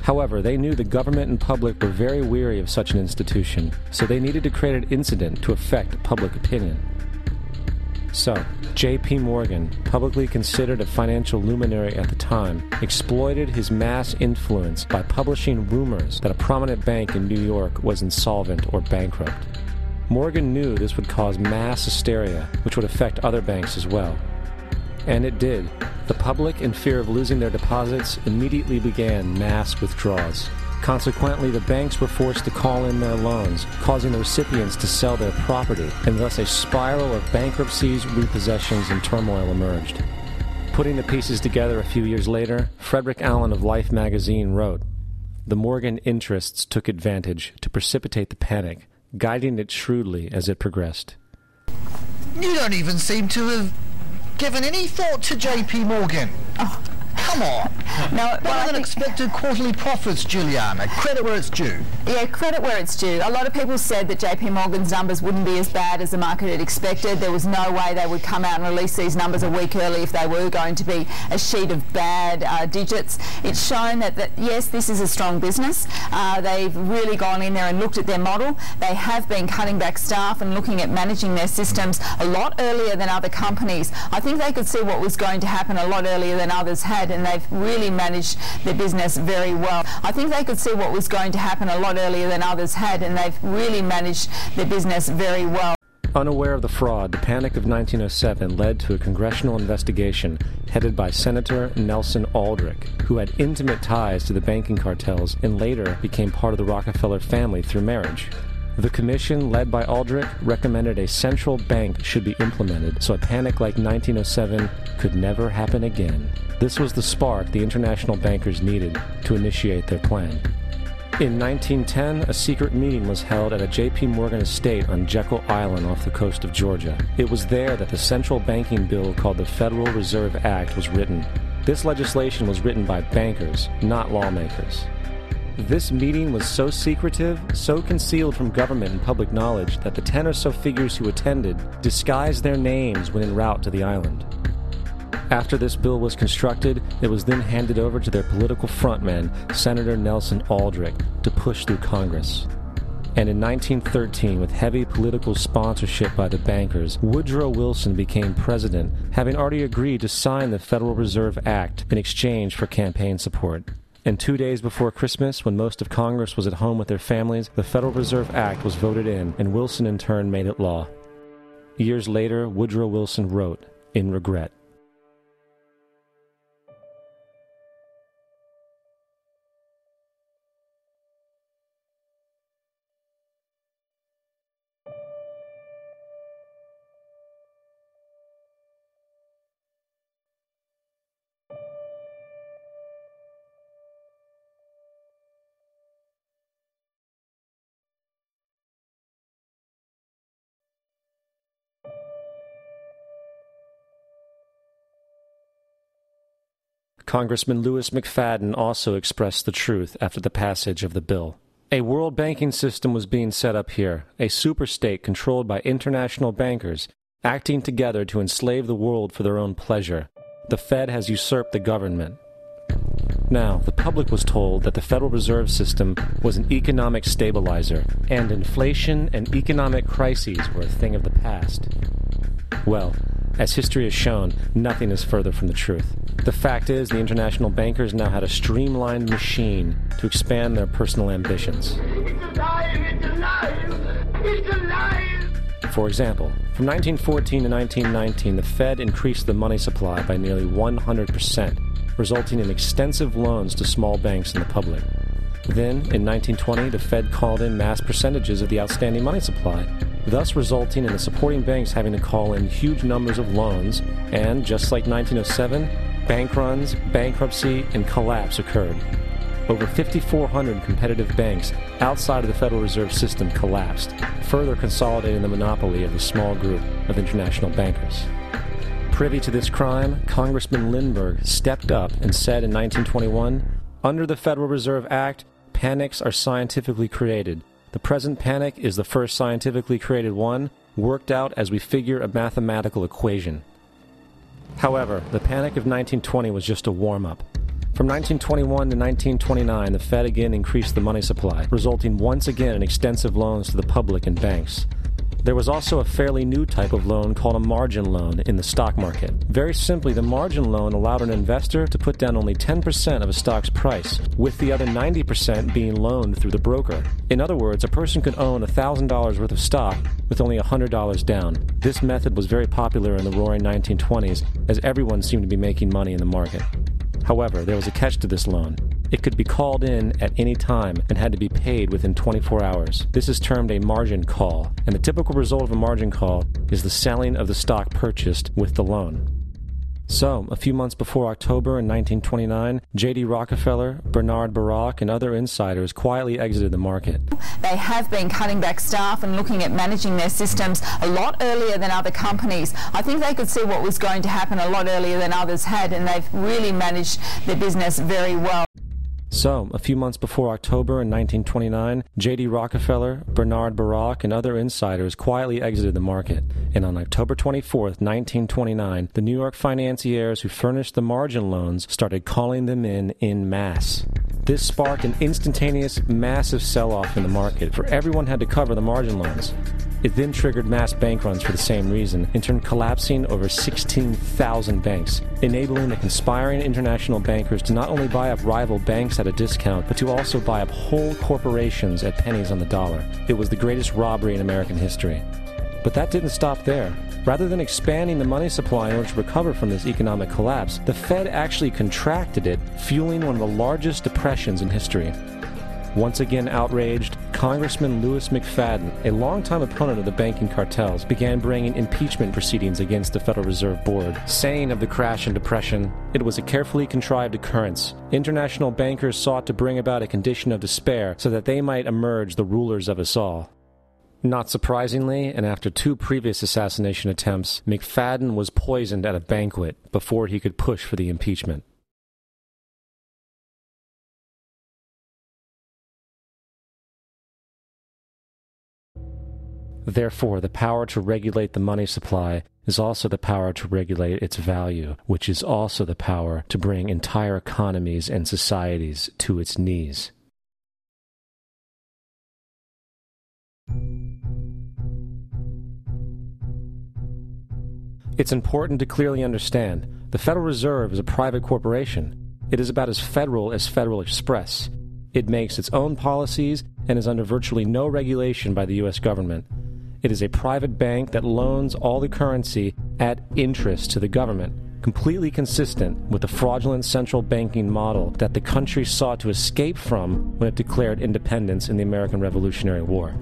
However, they knew the government and public were very weary of such an institution, so they needed to create an incident to affect public opinion. So, J.P. Morgan, publicly considered a financial luminary at the time, exploited his mass influence by publishing rumors that a prominent bank in New York was insolvent or bankrupt. Morgan knew this would cause mass hysteria, which would affect other banks as well. And it did. The public, in fear of losing their deposits, immediately began mass withdrawals. Consequently, the banks were forced to call in their loans, causing the recipients to sell their property, and thus a spiral of bankruptcies, repossessions, and turmoil emerged. Putting the pieces together a few years later, Frederick Allen of Life magazine wrote, "The Morgan interests took advantage to precipitate the panic, guiding it shrewdly as it progressed." You don't even seem to have given any thought to J.P. Morgan. Oh. Come on. No, Better than expected quarterly profits, Juliana. Credit where it's due. Yeah, credit where it's due. A lot of people said that JP Morgan's numbers wouldn't be as bad as the market had expected. There was no way they would come out and release these numbers a week early if they were going to be a sheet of bad digits. It's shown that yes, this is a strong business. They've really gone in there and looked at their model. They have been cutting back staff and looking at managing their systems a lot earlier than other companies. I think they could see what was going to happen a lot earlier than others had, and they've really managed their business very well. I think they could see what was going to happen a lot earlier than others had, and they've really managed their business very well. Unaware of the fraud, the Panic of 1907 led to a congressional investigation headed by Senator Nelson Aldrich, who had intimate ties to the banking cartels and later became part of the Rockefeller family through marriage. The commission, led by Aldrich, recommended a central bank should be implemented so a panic like 1907 could never happen again. This was the spark the international bankers needed to initiate their plan. In 1910, a secret meeting was held at a J.P. Morgan estate on Jekyll Island off the coast of Georgia. It was there that the central banking bill called the Federal Reserve Act was written. This legislation was written by bankers, not lawmakers. This meeting was so secretive, so concealed from government and public knowledge that the 10 or so figures who attended disguised their names when en route to the island. After this bill was constructed, it was then handed over to their political frontman, Senator Nelson Aldrich, to push through Congress. And in 1913, with heavy political sponsorship by the bankers, Woodrow Wilson became president, having already agreed to sign the Federal Reserve Act in exchange for campaign support. And 2 days before Christmas, when most of Congress was at home with their families, the Federal Reserve Act was voted in, and Wilson in turn made it law. Years later, Woodrow Wilson wrote, in regret, Congressman Louis McFadden also expressed the truth after the passage of the bill. A world banking system was being set up here, a superstate controlled by international bankers, acting together to enslave the world for their own pleasure. The Fed has usurped the government. Now, the public was told that the Federal Reserve System was an economic stabilizer, and inflation and economic crises were a thing of the past. Well, as history has shown, nothing is further from the truth. The fact is, the international bankers now had a streamlined machine to expand their personal ambitions. It's alive! It's alive! It's alive! For example, from 1914 to 1919, the Fed increased the money supply by nearly 100%, resulting in extensive loans to small banks and the public. Then, in 1920, the Fed called in mass percentages of the outstanding money supply, thus resulting in the supporting banks having to call in huge numbers of loans, and, just like 1907, bank runs, bankruptcy, and collapse occurred. Over 5,400 competitive banks outside of the Federal Reserve System collapsed, further consolidating the monopoly of the small group of international bankers. Privy to this crime, Congressman Lindbergh stepped up and said in 1921, "Under the Federal Reserve Act, panics are scientifically created. The present panic is the first scientifically created one, worked out as we figure a mathematical equation." However, the Panic of 1920 was just a warm-up. From From 1921 to 1929, the Fed again increased the money supply, resulting once again in extensive loans to the public and banks. There was also a fairly new type of loan called a margin loan in the stock market. Very simply, the margin loan allowed an investor to put down only 10% of a stock's price, with the other 90% being loaned through the broker. In other words, a person could own $1,000 worth of stock with only $100 down. This method was very popular in the roaring 1920s, as everyone seemed to be making money in the market. However, there was a catch to this loan. It could be called in at any time and had to be paid within 24 hours. This is termed a margin call, and the typical result of a margin call is the selling of the stock purchased with the loan. So, a few months before October in 1929, J.D. Rockefeller, Bernard Baruch, and other insiders quietly exited the market. They have been cutting back staff and looking at managing their systems a lot earlier than other companies. I think they could see what was going to happen a lot earlier than others had, and they've really managed their business very well. So, a few months before October in 1929, J.D. Rockefeller, Bernard Baruch, and other insiders quietly exited the market. And on October 24, 1929, the New York financiers who furnished the margin loans started calling them in masse. This sparked an instantaneous, massive sell-off in the market, for everyone had to cover the margin loans. It then triggered mass bank runs for the same reason, in turn collapsing over 16,000 banks, enabling the conspiring international bankers to not only buy up rival banks at a discount, but to also buy up whole corporations at pennies on the dollar. It was the greatest robbery in American history. But that didn't stop there. Rather than expanding the money supply in order to recover from this economic collapse, the Fed actually contracted it, fueling one of the largest depressions in history. Once again outraged, Congressman Louis McFadden, a longtime opponent of the banking cartels, began bringing impeachment proceedings against the Federal Reserve Board, saying of the crash and depression, it was a carefully contrived occurrence. International bankers sought to bring about a condition of despair so that they might emerge the rulers of us all. Not surprisingly, and after 2 previous assassination attempts, McFadden was poisoned at a banquet before he could push for the impeachment. Therefore, the power to regulate the money supply is also the power to regulate its value, which is also the power to bring entire economies and societies to its knees. It's important to clearly understand, the Federal Reserve is a private corporation. It is about as Federal Express. It makes its own policies and is under virtually no regulation by the U.S. government. It is a private bank that loans all the currency at interest to the government, completely consistent with the fraudulent central banking model that the country sought to escape from when it declared independence in the American Revolutionary War.